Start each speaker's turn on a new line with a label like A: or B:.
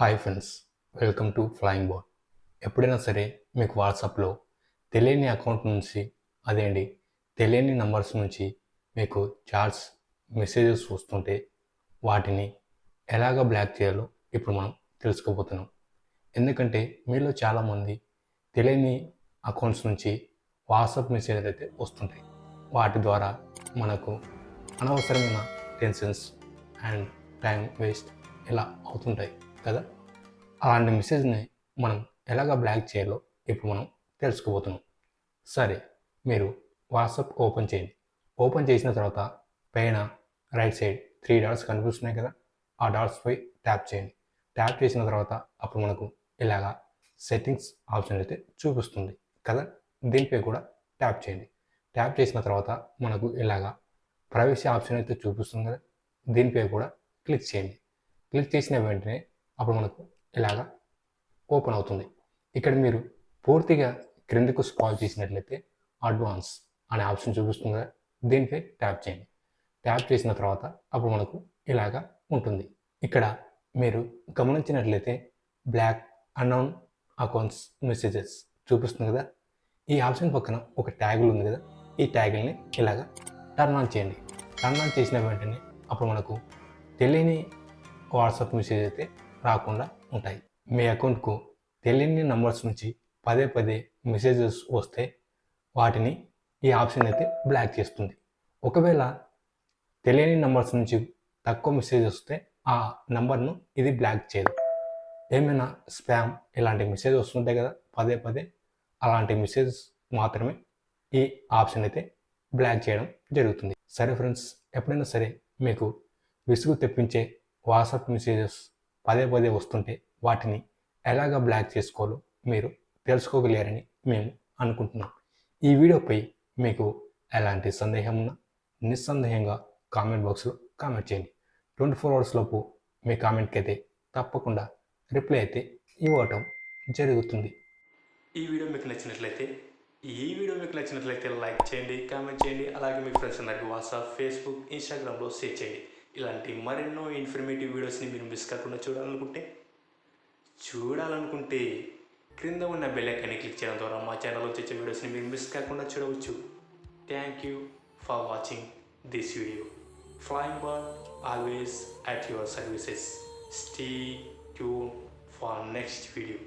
A: Hi friends, welcome to flying board. ఎప్పుడైనా సరే మీకు వాట్సాప్లో తెలియని అకౌంట్ నుంచి అదేంటి తెలియని నంబర్స్ నుంచి మీకు చాట్స్ మెసేజెస్ వస్తుంటే వాటిని ఎలాగ బ్లాక్ చేయాలో ఇప్పుడు మనం తెలుసుకోబోతున్నాం. ఎందుకంటే మీలో చాలామంది తెలియని అకౌంట్స్ నుంచి వాట్సాప్ మెసేజ్ అయితే వస్తుంటాయి. వాటి ద్వారా మనకు అనవసరమైన టెన్షన్స్ అండ్ టైం వేస్ట్ ఇలా అవుతుంటాయి కదా. అలాంటి మెసేజ్ని మనం ఎలాగ బ్లాక్ చేయాలో ఇప్పుడు మనం తెలుసుకోబోతున్నాం. సరే, మీరు వాట్సాప్ ఓపెన్ చేయండి. ఓపెన్ చేసిన తర్వాత పైన రైట్ సైడ్ 3 డాట్స్ కనిపిస్తున్నాయి కదా, ఆ డాట్స్పై ట్యాప్ చేయండి. ట్యాప్ చేసిన తర్వాత అప్పుడు మనకు ఇలాగా సెట్టింగ్స్ ఆప్షన్ అయితే చూపిస్తుంది కదా, దీనిపై కూడా ట్యాప్ చేయండి. ట్యాప్ చేసిన తర్వాత మనకు ఇలాగా ప్రైవసీ ఆప్షన్ అయితే చూపిస్తుంది కదా, దీనిపై కూడా క్లిక్ చేయండి. క్లిక్ చేసిన వెంటనే అప్పుడు మనకు ఇలాగా ఓపెన్ అవుతుంది. ఇక్కడ మీరు పూర్తిగా క్రిందకు స్క్రాల్ చేసినట్లయితే అడ్వాన్స్ అనే ఆప్షన్ చూపిస్తుంది కదా, దీనిపై ట్యాప్ చేయండి. ట్యాప్ చేసిన తర్వాత అప్పుడు మనకు ఇలాగా ఉంటుంది. ఇక్కడ మీరు గమనించినట్లయితే బ్లాక్ అన్నౌన్ అకౌంట్స్ మెసేజెస్ చూపిస్తుంది కదా, ఈ ఆప్షన్ పక్కన ఒక ట్యాగులు ఉంది కదా, ఈ ట్యాగుల్ని ఇలాగా టర్న్ ఆన్ చేయండి. టర్న్ ఆన్ చేసిన వెంటనే అప్పుడు మనకు తెలియని వాట్సాప్ మెసేజ్ అయితే రాకుండా ఉంటాయి. మీ అకౌంట్కు తెలియని నంబర్స్ నుంచి పదే పదే మెసేజెస్ వస్తే వాటిని ఈ ఆప్షన్ అయితే బ్లాక్ చేస్తుంది. ఒకవేళ తెలియని నంబర్స్ నుంచి తక్కువ మెసేజ్ వస్తే ఆ నంబర్ను ఇది బ్లాక్ చేయదు. ఏమైనా స్పామ్ ఇలాంటి మెసేజ్ వస్తుంటాయి కదా పదే పదే, అలాంటి మెసేజ్ మాత్రమే ఈ ఆప్షన్ అయితే బ్లాక్ చేయడం జరుగుతుంది. సరే ఫ్రెండ్స్, ఎప్పుడైనా సరే మీకు విసుగు తెప్పించే వాట్సాప్ మెసేజెస్ పదే పదే వస్తుంటే వాటిని ఎలాగ బ్లాక్ చేసుకోవాలో మీరు తెలుసుకోగలిగారని మేము అనుకుంటున్నాం. ఈ వీడియోపై మీకు ఎలాంటి సందేహం ఉన్నా నిస్సందేహంగా కామెంట్ బాక్స్లో కామెంట్ చేయండి. 24 అవర్స్ లోపు మీ కామెంట్కి అయితే తప్పకుండా రిప్లై అయితే ఇవ్వటం జరుగుతుంది. ఈ వీడియో మీకు నచ్చినట్లయితే లైక్ చేయండి, కామెంట్ చేయండి. అలాగే మీ ఫ్రెండ్స్ అందరికీ వాట్సాప్, ఫేస్బుక్, ఇన్స్టాగ్రామ్లో షేర్ చేయండి. ఇలాంటి మరెన్నో ఇన్ఫర్మేటివ్ వీడియోస్ని మీరు మిస్ కాకుండా చూడాలనుకుంటే క్రింద ఉన్న బెల్ ఐకాన్ని క్లిక్ చేయడం ద్వారా మా ఛానల్లో వచ్చే వీడియోస్ని మీరు మిస్ కాకుండా చూడవచ్చు. Thank you for watching this video. Flying bird always at your services. Stay tune for next video.